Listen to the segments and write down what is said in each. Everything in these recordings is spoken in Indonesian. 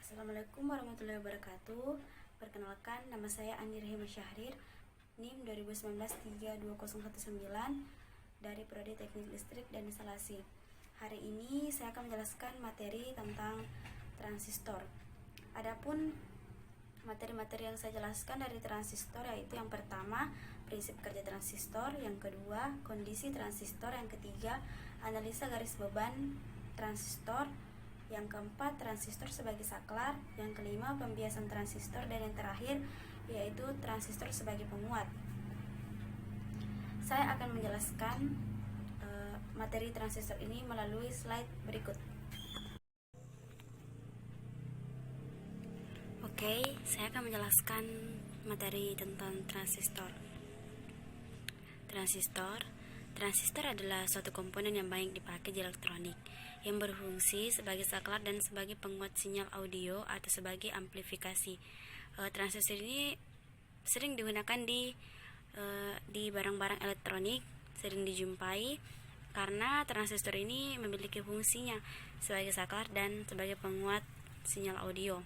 Assalamualaikum warahmatullahi wabarakatuh. Perkenalkan, nama saya Andi Rahima Syahrir, NIM 2019-32019 dari Prodi Teknik Listrik dan Instalasi. Hari ini saya akan menjelaskan materi tentang transistor. Adapun materi-materi yang saya jelaskan dari transistor yaitu yang pertama, prinsip kerja transistor, yang kedua, kondisi transistor, yang ketiga, analisa garis beban transistor, yang keempat, transistor sebagai saklar, yang kelima, pembiasan transistor, dan yang terakhir yaitu transistor sebagai penguat. Saya akan menjelaskan materi transistor ini melalui slide berikut. Oke, saya akan menjelaskan materi tentang transistor. Transistor adalah suatu komponen yang banyak dipakai di elektronik, yang berfungsi sebagai saklar dan sebagai penguat sinyal audio atau sebagai amplifikasi. Transistor ini sering digunakan di barang-barang elektronik, sering dijumpai karena transistor ini memiliki fungsinya sebagai saklar dan sebagai penguat sinyal audio.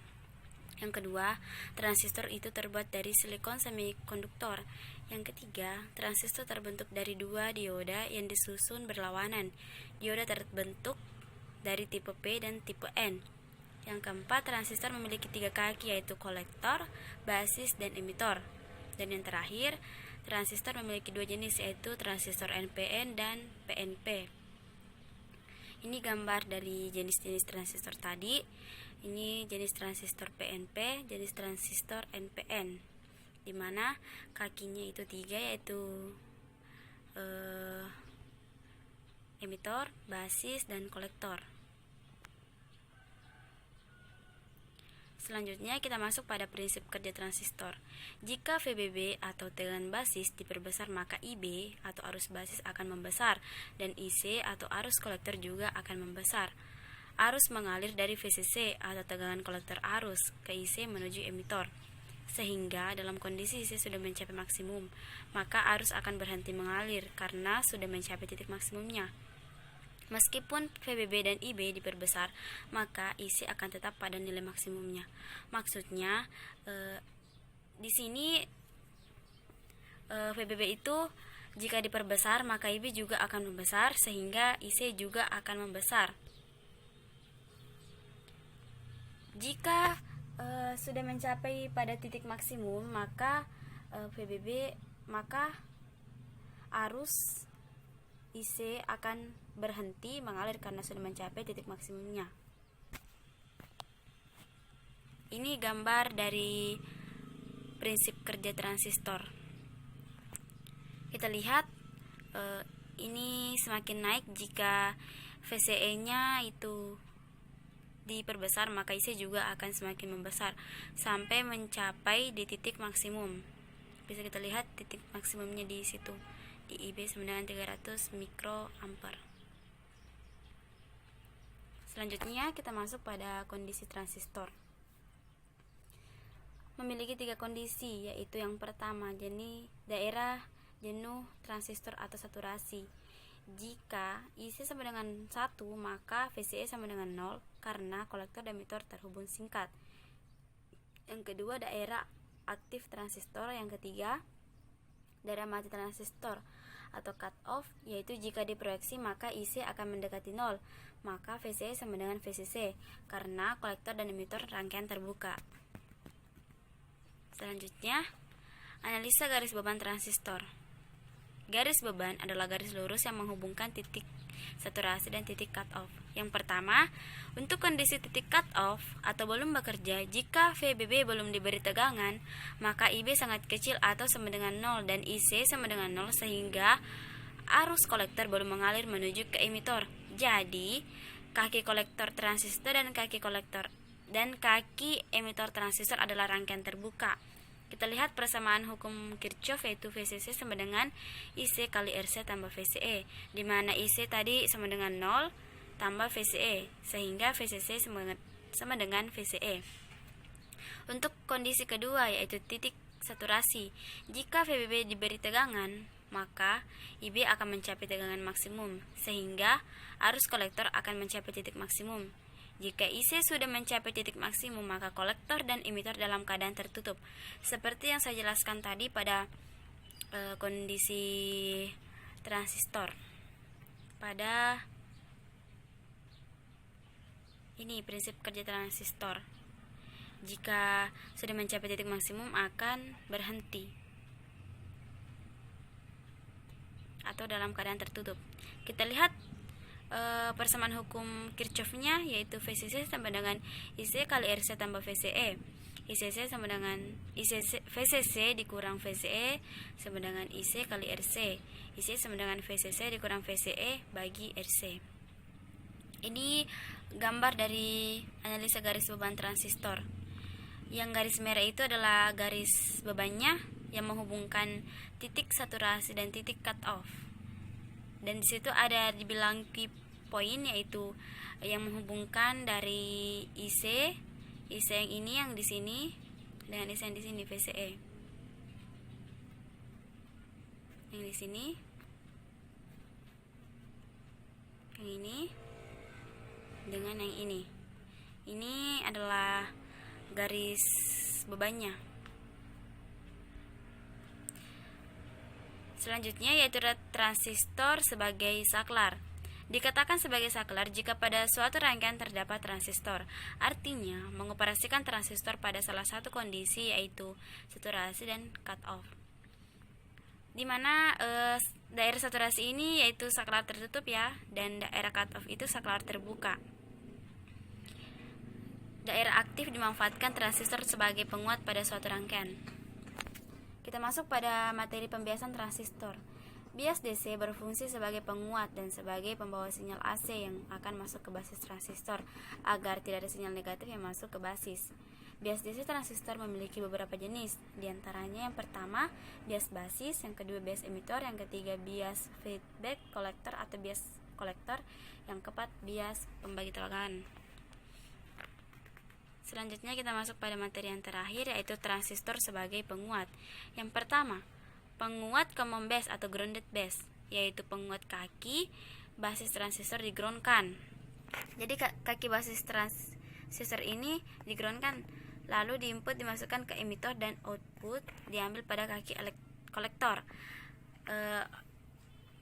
Yang kedua, transistor itu terbuat dari silikon semikonduktor. Yang ketiga, transistor terbentuk dari dua dioda yang disusun berlawanan. Dioda terbentuk dari tipe P dan tipe N. Yang keempat, transistor memiliki tiga kaki yaitu kolektor, basis, dan emitor. Dan yang terakhir, transistor memiliki dua jenis yaitu transistor NPN dan PNP. Ini gambar dari jenis-jenis transistor tadi. Ini jenis transistor PNP, jenis transistor NPN, di mana kakinya itu tiga yaitu emitor, basis, dan kolektor. Selanjutnya kita masuk pada prinsip kerja transistor. Jika VBB atau tegangan basis diperbesar, maka IB atau arus basis akan membesar dan IC atau arus kolektor juga akan membesar. Arus mengalir dari VCC atau tegangan kolektor arus ke IC menuju emitor. Sehingga dalam kondisi IC sudah mencapai maksimum, maka arus akan berhenti mengalir karena sudah mencapai titik maksimumnya. Meskipun VBB dan IB diperbesar, maka IC akan tetap pada nilai maksimumnya. Maksudnya di sini VBB itu jika diperbesar maka IB juga akan membesar sehingga IC juga akan membesar. Jika sudah mencapai pada titik maksimum, maka maka arus IC akan berhenti mengalir karena sudah mencapai titik maksimumnya. Ini gambar dari prinsip kerja transistor. Kita lihat ini semakin naik jika VCE-nya itu diperbesar, maka IC juga akan semakin membesar sampai mencapai di titik maksimum. Bisa kita lihat titik maksimumnya di situ, di IB sama dengan 300 mikroampere. Selanjutnya kita masuk pada kondisi transistor. Memiliki tiga kondisi, yaitu yang pertama, daerah jenuh transistor atau saturasi. Jika IC sama dengan 1, maka VCE sama dengan 0 karena kolektor dan emitor terhubung singkat. Yang kedua, daerah aktif transistor. Yang ketiga, daerah mati transistor atau cut off, yaitu jika diproyeksi maka IC akan mendekati 0, maka VCE sama dengan VCC karena kolektor dan emitor rangkaian terbuka. Selanjutnya, analisa garis beban transistor. Garis beban adalah garis lurus yang menghubungkan titik saturasi dan titik cut off. Yang pertama, untuk kondisi titik cut off atau belum bekerja, jika VBB belum diberi tegangan, maka IB sangat kecil atau sama dengan 0 dan IC sama dengan 0 sehingga arus kolektor belum mengalir menuju ke emitor. Jadi, kaki kolektor transistor dan kaki emitor transistor adalah rangkaian terbuka. Kita lihat persamaan hukum Kirchhoff yaitu VCC sama dengan IC kali RC tambah VCE, di mana IC tadi sama dengan 0 tambah VCE, sehingga VCC sama dengan VCE. Untuk kondisi kedua yaitu titik saturasi, jika VBB diberi tegangan, maka IB akan mencapai tegangan maksimum, sehingga arus kolektor akan mencapai titik maksimum. Jika IC sudah mencapai titik maksimum, maka kolektor dan emitor dalam keadaan tertutup. Seperti yang saya jelaskan tadi pada kondisi transistor. Pada ini prinsip kerja transistor. Jika sudah mencapai titik maksimum akan berhenti atau dalam keadaan tertutup. Kita lihat persamaan hukum Kirchhoff-nya, yaitu VCC sama dengan IC kali RC tambah VCE. ICC sama dengan VCC dikurang VCE sama dengan IC kali RC. IC sama dengan VCC dikurang VCE bagi RC. Ini gambar dari analisa garis beban transistor. Yang garis merah itu adalah garis bebannya yang menghubungkan titik saturasi dan titik cut off. Dan di situ ada dibilang key point, yaitu yang menghubungkan dari IC yang ini yang di sini dengan IC yang di sini VCE. Yang di sini, yang ini dengan yang ini. Ini adalah garis bebannya. Selanjutnya yaitu transistor sebagai saklar. Dikatakan sebagai saklar jika pada suatu rangkaian terdapat transistor. Artinya mengoperasikan transistor pada salah satu kondisi, yaitu saturasi dan cut off. Di mana daerah saturasi ini yaitu saklar tertutup ya, dan daerah cut off itu saklar terbuka. Daerah aktif dimanfaatkan transistor sebagai penguat pada suatu rangkaian. Kita masuk pada materi pembiasan transistor. Bias DC berfungsi sebagai penguat dan sebagai pembawa sinyal AC yang akan masuk ke basis transistor agar tidak ada sinyal negatif yang masuk ke basis. Bias DC transistor memiliki beberapa jenis, diantaranya yang pertama bias basis, yang kedua bias emitor, yang ketiga bias feedback kolektor atau bias kolektor, yang keempat bias pembagi tegangan. Selanjutnya kita masuk pada materi yang terakhir, yaitu transistor sebagai penguat. Yang pertama, penguat common base atau grounded base, yaitu penguat kaki basis transistor digroundkan. Jadi kaki basis transistor ini digroundkan, lalu diinput dimasukkan ke emitor dan output diambil pada kaki kolektor.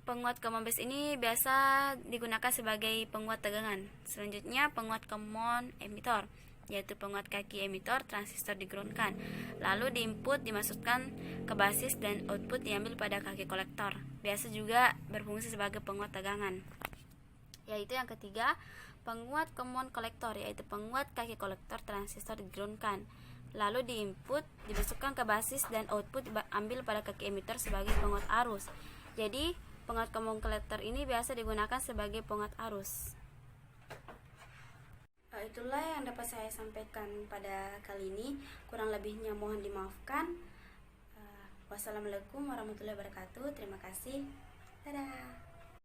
Penguat common base ini biasa digunakan sebagai penguat tegangan. Selanjutnya penguat common emitor, yaitu penguat kaki emitor transistor digroundkan, lalu diinput dimasukkan ke basis dan output diambil pada kaki kolektor. Biasa juga berfungsi sebagai penguat tegangan. Yaitu yang ketiga, penguat common kolektor, yaitu penguat kaki kolektor transistor digroundkan, lalu diinput dimasukkan ke basis dan output diambil pada kaki emitor sebagai penguat arus. Jadi penguat common kolektor ini biasa digunakan sebagai penguat arus. Itulah yang dapat saya sampaikan pada kali ini. Kurang lebihnya mohon dimaafkan. Wassalamualaikum warahmatullahi wabarakatuh. Terima kasih. Dadah.